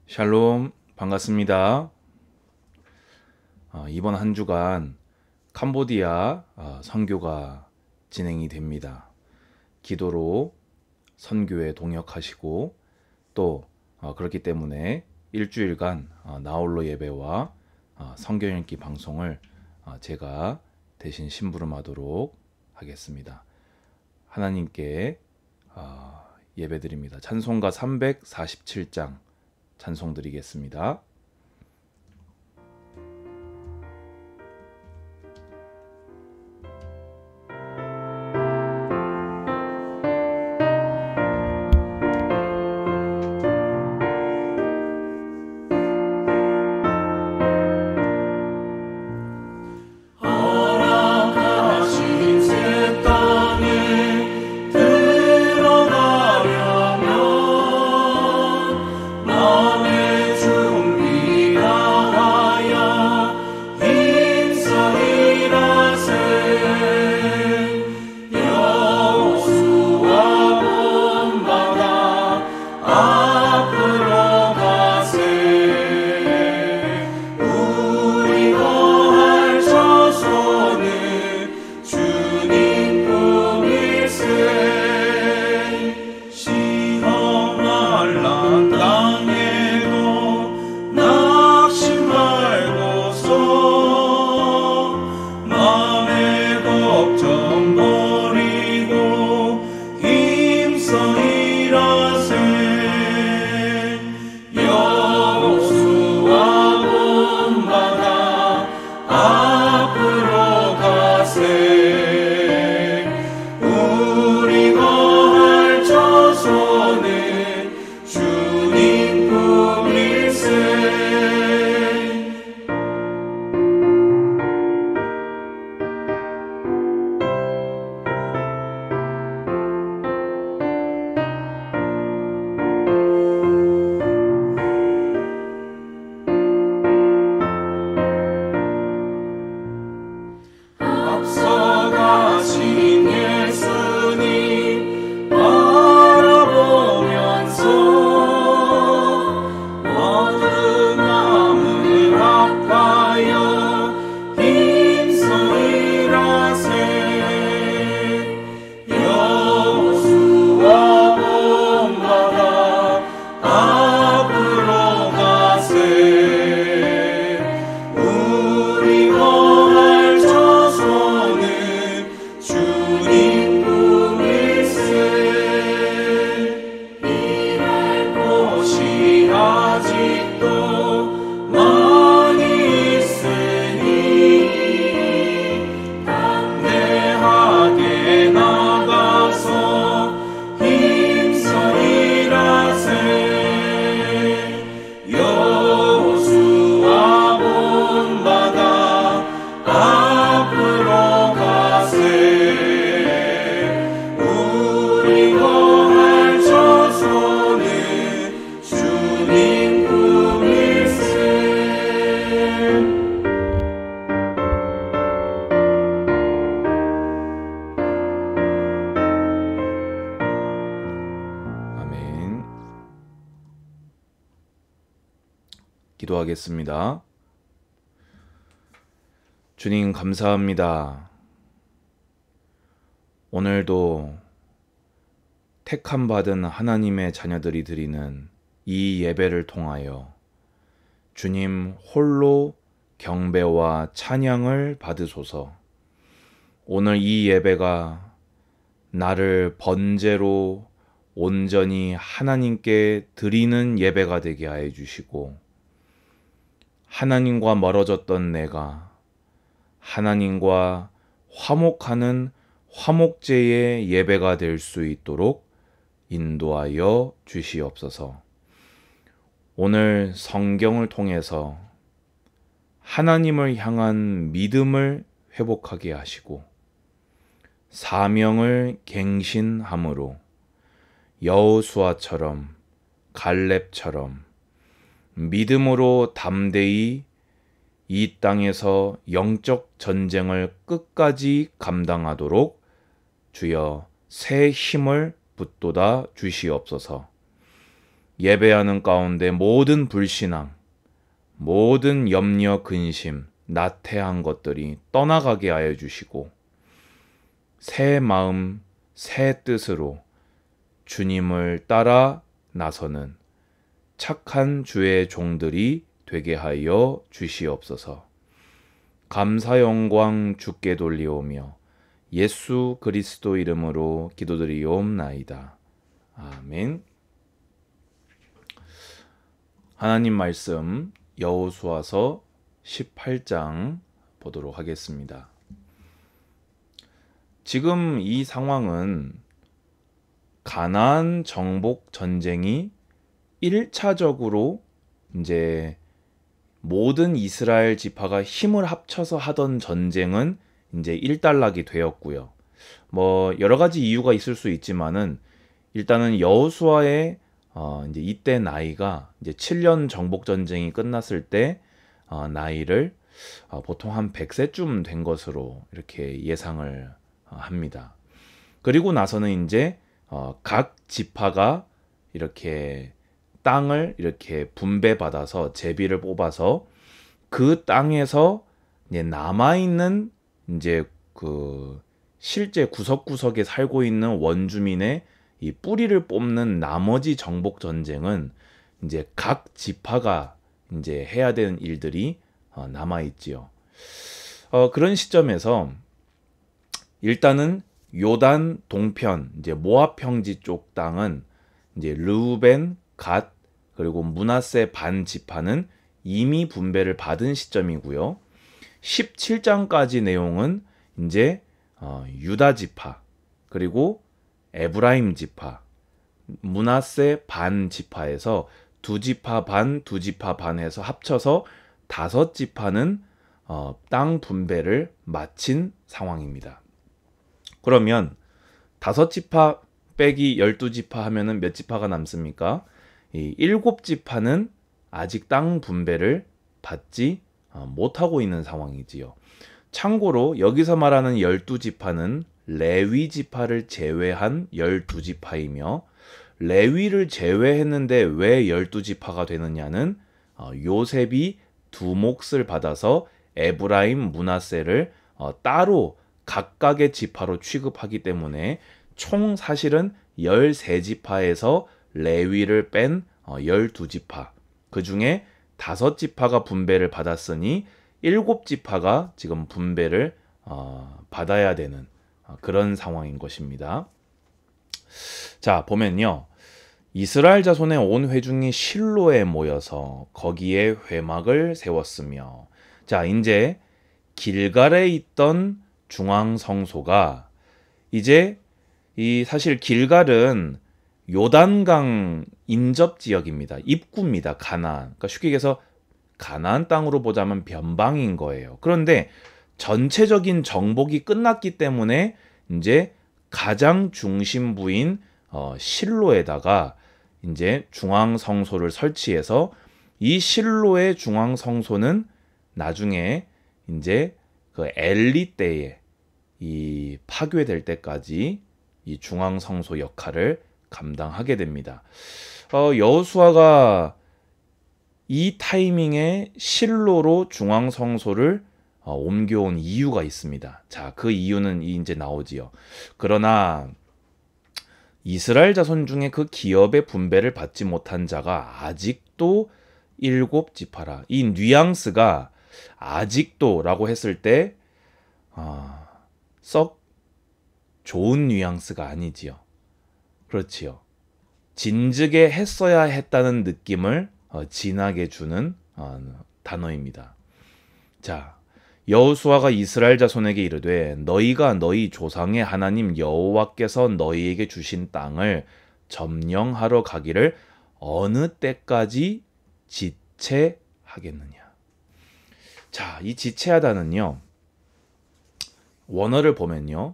샬롬, 반갑습니다. 이번 한 주간 캄보디아 선교가 진행이 됩니다. 기도로 선교에 동역하시고 또 그렇기 때문에 일주일간 나홀로 예배와 성경 읽기 방송을 제가 대신 심부름하도록 하겠습니다. 하나님께 예배드립니다. 찬송가 347장 찬송 드리겠습니다. 기도하겠습니다. 주님 감사합니다. 오늘도 택함 받은 하나님의 자녀들이 드리는 이 예배를 통하여 주님 홀로 경배와 찬양을 받으소서. 오늘 이 예배가 나를 번제로 온전히 하나님께 드리는 예배가 되게 하여 주시고, 하나님과 멀어졌던 내가 하나님과 화목하는 화목제의 예배가 될 수 있도록 인도하여 주시옵소서. 오늘 성경을 통해서 하나님을 향한 믿음을 회복하게 하시고 사명을 갱신함으로 여호수아처럼 갈렙처럼 믿음으로 담대히 이 땅에서 영적 전쟁을 끝까지 감당하도록 주여 새 힘을 붙돋아 주시옵소서. 예배하는 가운데 모든 불신앙, 모든 염려, 근심, 나태한 것들이 떠나가게 하여 주시고 새 마음, 새 뜻으로 주님을 따라 나서는 착한 주의 종들이 되게 하여 주시옵소서. 감사 영광 주께 돌리오며 예수 그리스도 이름으로 기도드리옵나이다. 아멘. 하나님 말씀 여호수아서 18장 보도록 하겠습니다. 지금 이 상황은 가나안 정복 전쟁이 1차적으로 이제 모든 이스라엘 지파가 힘을 합쳐서 하던 전쟁은 이제 일단락이 되었고요. 뭐 여러 가지 이유가 있을 수 있지만은 일단은 여호수아의 이제 이때 나이가 이제 7년 정복 전쟁이 끝났을 때 나이를 보통 한 100세쯤 된 것으로 이렇게 예상을 합니다. 그리고 나서는 이제 각 지파가 이렇게 땅을 이렇게 분배받아서 제비를 뽑아서 그 땅에서 이제 남아있는 이제 그 실제 구석구석에 살고 있는 원주민의 이 뿌리를 뽑는 나머지 정복 전쟁은 이제 각 지파가 이제 해야 되는 일들이 남아 있지요. 그런 시점에서 일단은 요단 동편 이제 모압 평지 쪽 땅은 이제 르우벤, 갓 그리고 므낫세 반 지파는 이미 분배를 받은 시점이고요. 17장까지 내용은 이제 유다 지파 그리고 에브라임 지파, 므낫세 반 지파에서 두 지파 반, 두 지파 반에서 합쳐서 5지파는 땅 분배를 마친 상황입니다. 그러면 5지파 빼기 12지파 하면은 몇 지파가 남습니까? 이 7지파는 아직 땅 분배를 받지 못하고 있는 상황이지요. 참고로 여기서 말하는 12지파는 레위 지파를 제외한 12지파이며 레위를 제외했는데 왜 12지파가 되느냐는 요셉이 두 몫을 받아서 에브라임, 므낫세를 따로 각각의 지파로 취급하기 때문에 총 사실은 13지파에서 레위를 뺀 12지파 그 중에 5지파가 분배를 받았으니 7지파가 지금 분배를 받아야 되는 그런 상황인 것입니다. 자, 보면요. 이스라엘 자손의 온 회중이 실로에 모여서 거기에 회막을 세웠으며 자, 이제 길갈에 있던 중앙 성소가 이제 이 사실 길갈은 요단강 인접 지역입니다. 입구입니다. 가나안. 그러니까 쉽게 얘기해서 가나안 땅으로 보자면 변방인 거예요. 그런데 전체적인 정복이 끝났기 때문에 이제 가장 중심부인 실로에다가 이제 중앙 성소를 설치해서 이 실로의 중앙 성소는 나중에 이제 그 엘리 때에 이 파괴될 때까지 이 중앙 성소 역할을 감당하게 됩니다. 여호수아가 이 타이밍에 실로로 중앙 성소를 옮겨온 이유가 있습니다. 자, 그 이유는 이제 나오지요. 그러나 이스라엘 자손 중에 그 기업의 분배를 받지 못한 자가 아직도 7지파라. 이 뉘앙스가 아직도라고 했을 때 썩 좋은 뉘앙스가 아니지요. 그렇지요. 진즉에 했어야 했다는 느낌을 진하게 주는 단어입니다. 자, 여호수아가 이스라엘 자손에게 이르되 너희가 너희 조상의 하나님 여호와께서 너희에게 주신 땅을 점령하러 가기를 어느 때까지 지체하겠느냐. 자, 이 지체하다는요. 원어를 보면요.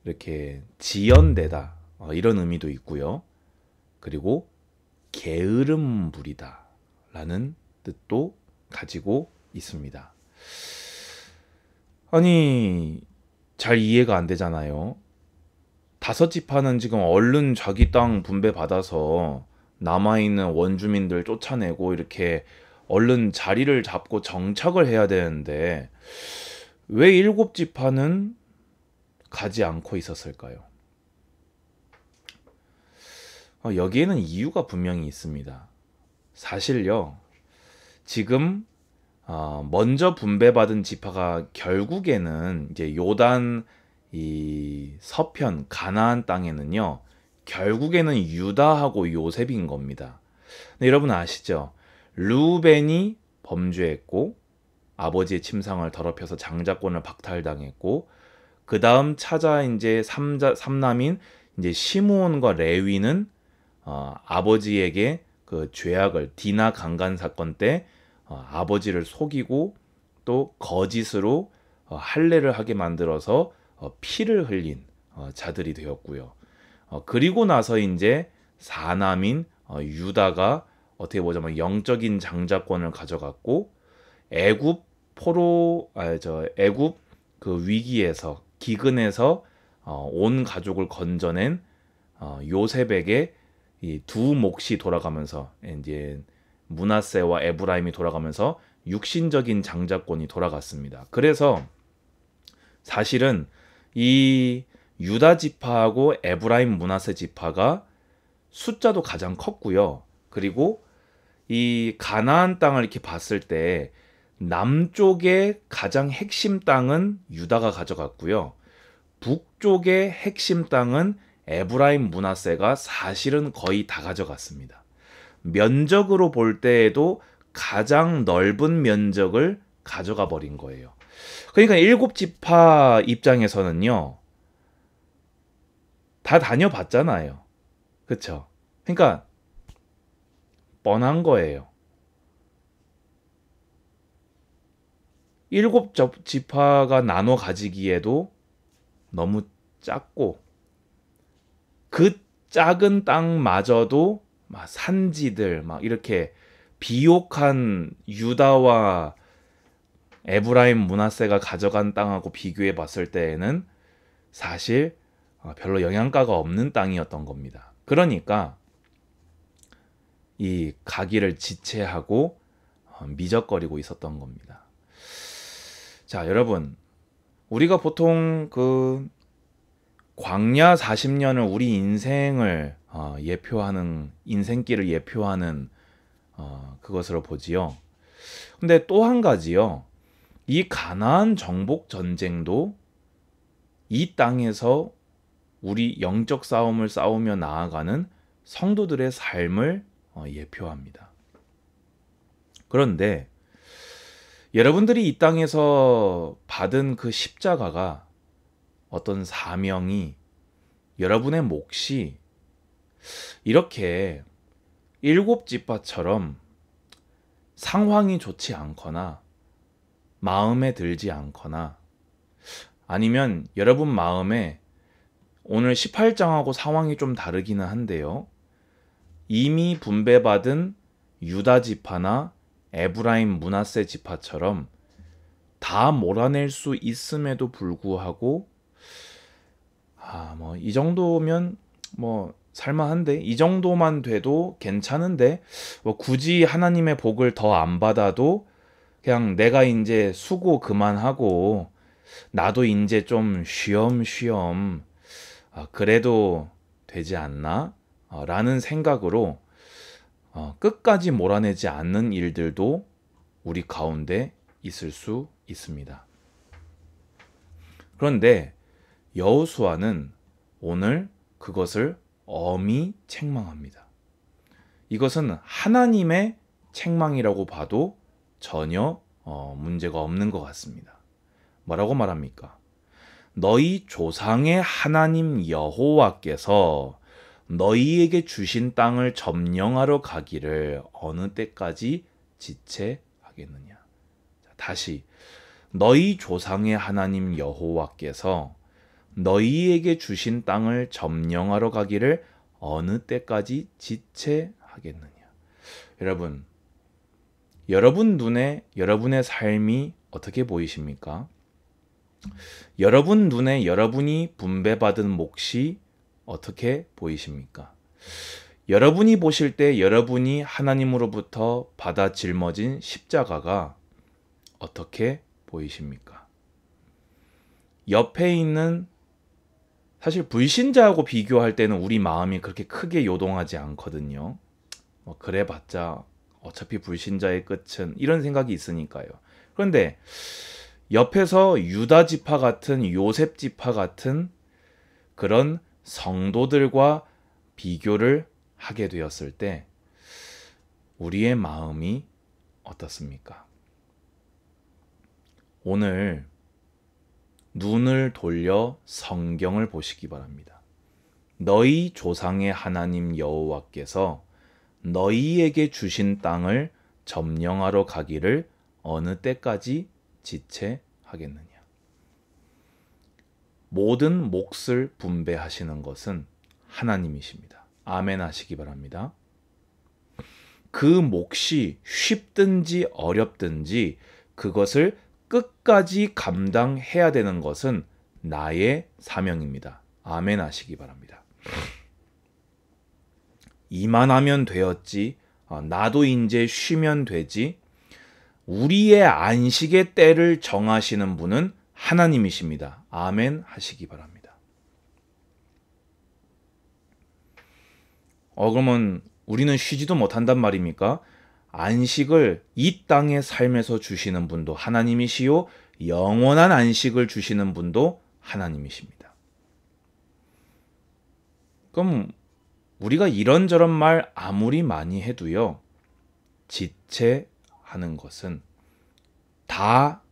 이렇게 지연되다 이런 의미도 있고요. 그리고 게으름 부리다 라는 뜻도 가지고 있습니다. 아니, 잘 이해가 안 되잖아요. 5지파는 지금 얼른 자기 땅 분배 받아서 남아있는 원주민들 쫓아내고 이렇게 얼른 자리를 잡고 정착을 해야 되는데 왜 일곱 지파는 가지 않고 있었을까요? 여기에는 이유가 분명히 있습니다. 사실요, 지금 먼저 분배받은 지파가 결국에는 이제 요단 이 서편 가나안 땅에는요, 결국에는 유다하고 요셉인 겁니다. 근데 여러분 아시죠? 르우벤이 범죄했고 아버지의 침상을 더럽혀서 장자권을 박탈당했고, 그 다음 찾아 이제 삼남인 이제 시므온과 레위는 아버지에게 그 죄악을 디나 강간 사건 때 아버지를 속이고 또 거짓으로 할례를 하게 만들어서 피를 흘린 자들이 되었고요. 그리고 나서 이제 사남인 유다가 어떻게 보자면 영적인 장자권을 가져갔고, 애굽 애굽 그 위기에서 기근에서 온 가족을 건져낸 요셉에게 이 두 몫이 돌아가면서 이제 므낫세와 에브라임이 돌아가면서 육신적인 장자권이 돌아갔습니다. 그래서 사실은 이 유다 지파하고 에브라임 므낫세 지파가 숫자도 가장 컸고요. 그리고 이 가나안 땅을 이렇게 봤을 때 남쪽의 가장 핵심 땅은 유다가 가져갔고요. 북쪽의 핵심 땅은 에브라임 므낫세가 사실은 거의 다 가져갔습니다. 면적으로 볼 때에도 가장 넓은 면적을 가져가 버린 거예요. 그러니까 일곱 지파 입장에서는요, 다 다녀봤잖아요. 그쵸? 그러니까 뻔한 거예요. 일곱 지파가 나눠 가지기에도 너무 작고, 그 작은 땅마저도 막 산지들 막 이렇게 비옥한 유다와 에브라임 므낫세가 가져간 땅하고 비교해 봤을 때에는 사실 별로 영양가가 없는 땅이었던 겁니다. 그러니까 이 가기를 지체하고 미적거리고 있었던 겁니다. 자, 여러분, 우리가 보통 그 광야 40년을 우리 인생을 예표하는, 인생길을 예표하는 그것으로 보지요. 근데 또 한 가지요. 이 가나안 정복 전쟁도 이 땅에서 우리 영적 싸움을 싸우며 나아가는 성도들의 삶을 예표합니다. 그런데 여러분들이 이 땅에서 받은 그 십자가가, 어떤 사명이, 여러분의 몫이 이렇게 일곱 지파처럼 상황이 좋지 않거나 마음에 들지 않거나, 아니면 여러분 마음에 오늘 18장하고 상황이 좀 다르기는 한데요, 이미 분배받은 유다 지파나 에브라임 므낫세 지파처럼 다 몰아낼 수 있음에도 불구하고 뭐 이 정도면 뭐 살만한데, 이 정도만 돼도 괜찮은데, 뭐 굳이 하나님의 복을 더 안 받아도 그냥 내가 이제 수고 그만하고 나도 이제 좀 쉬엄쉬엄 그래도 되지 않나? 라는 생각으로 끝까지 몰아내지 않는 일들도 우리 가운데 있을 수 있습니다. 그런데 여호수아는 오늘 그것을 엄히 책망합니다. 이것은 하나님의 책망이라고 봐도 전혀 문제가 없는 것 같습니다. 뭐라고 말합니까? 너희 조상의 하나님 여호와께서 너희에게 주신 땅을 점령하러 가기를 어느 때까지 지체하겠느냐. 다시, 너희 조상의 하나님 여호와께서 너희에게 주신 땅을 점령하러 가기를 어느 때까지 지체하겠느냐. 여러분 눈에 여러분의 삶이 어떻게 보이십니까? 여러분 눈에 여러분이 분배받은 몫이 어떻게 보이십니까? 여러분이 보실 때 여러분이 하나님으로부터 받아 짊어진 십자가가 어떻게 보이십니까? 옆에 있는 사실 불신자하고 비교할 때는 우리 마음이 그렇게 크게 요동하지 않거든요. 그래봤자 어차피 불신자의 끝은 이런 생각이 있으니까요. 그런데 옆에서 유다 지파 같은 요셉 지파 같은 그런 성도들과 비교를 하게 되었을 때 우리의 마음이 어떻습니까? 오늘 눈을 돌려 성경을 보시기 바랍니다. 너희 조상의 하나님 여호와께서 너희에게 주신 땅을 점령하러 가기를 어느 때까지 지체하겠느냐. 모든 몫을 분배하시는 것은 하나님이십니다. 아멘 하시기 바랍니다. 그 몫이 쉽든지 어렵든지 그것을 끝까지 감당해야 되는 것은 나의 사명입니다. 아멘 하시기 바랍니다. 이만하면 되었지. 나도 이제 쉬면 되지. 우리의 안식의 때를 정하시는 분은 하나님이십니다. 아멘 하시기 바랍니다. 그러면 우리는 쉬지도 못한단 말입니까? 안식을 이 땅의 삶에서 주시는 분도 하나님이시요 영원한 안식을 주시는 분도 하나님이십니다. 그럼 우리가 이런저런 말 아무리 많이 해도요, 지체하는 것은 다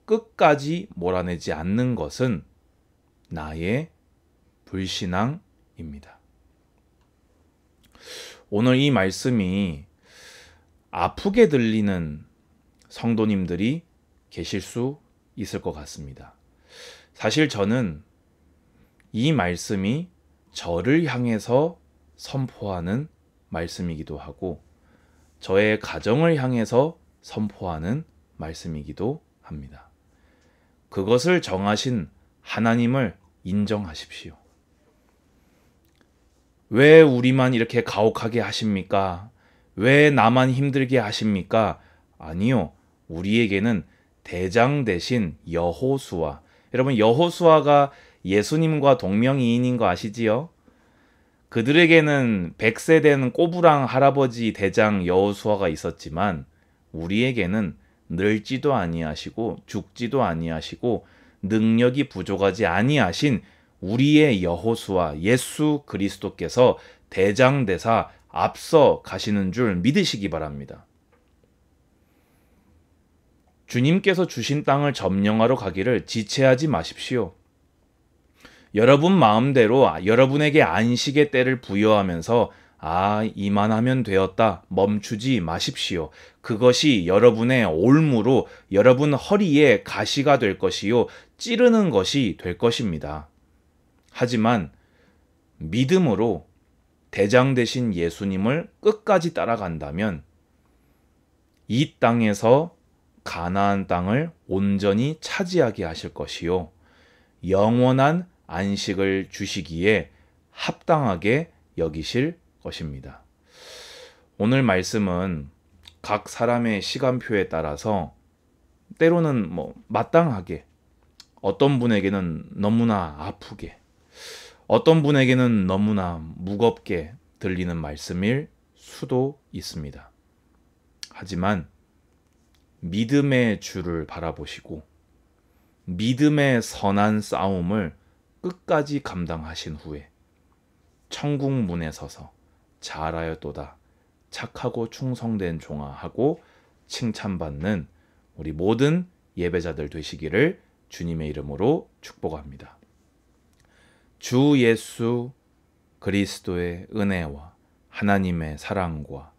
끝까지 몰아내지 않는 것은 나의 불신앙입니다. 오늘 이 말씀이 아프게 들리는 성도님들이 계실 수 있을 것 같습니다. 사실 저는 이 말씀이 저를 향해서 선포하는 말씀이기도 하고 저의 가정을 향해서 선포하는 말씀이기도 합니다. 그것을 정하신 하나님을 인정하십시오. 왜 우리만 이렇게 가혹하게 하십니까? 왜 나만 힘들게 하십니까? 아니요. 우리에게는 대장 대신 여호수아. 여러분, 여호수아가 예수님과 동명이인인 거 아시지요? 그들에게는 100세 된 꼬부랑 할아버지 대장 여호수아가 있었지만 우리에게는 늙지도 아니하시고 죽지도 아니하시고 능력이 부족하지 아니하신 우리의 여호수아 예수 그리스도께서 대장대사 앞서 가시는 줄 믿으시기 바랍니다. 주님께서 주신 땅을 점령하러 가기를 지체하지 마십시오. 여러분 마음대로 여러분에게 안식의 때를 부여하면서 이만하면 되었다 멈추지 마십시오. 그것이 여러분의 올무로 여러분 허리에 가시가 될 것이요 찌르는 것이 될 것입니다. 하지만 믿음으로 대장 되신 예수님을 끝까지 따라간다면 이 땅에서 가나안 땅을 온전히 차지하게 하실 것이요 영원한 안식을 주시기에 합당하게 여기실 것입니다. 오늘 말씀은 각 사람의 시간표에 따라서 때로는 마땅하게, 어떤 분에게는 너무나 아프게, 어떤 분에게는 너무나 무겁게 들리는 말씀일 수도 있습니다. 하지만 믿음의 주를 바라보시고 믿음의 선한 싸움을 끝까지 감당하신 후에 천국 문에 서서 잘하였도다 착하고 충성된 종아 하고 칭찬받는 우리 모든 예배자들 되시기를 주님의 이름으로 축복합니다. 주 예수 그리스도의 은혜와 하나님의 사랑과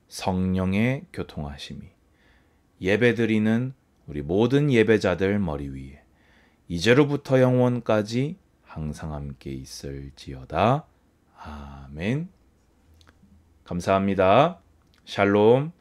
성령의 교통하심이 예배드리는 우리 모든 예배자들 머리 위에 이제로부터 영원까지 항상 함께 있을지어다. 아멘. 감사합니다. 샬롬.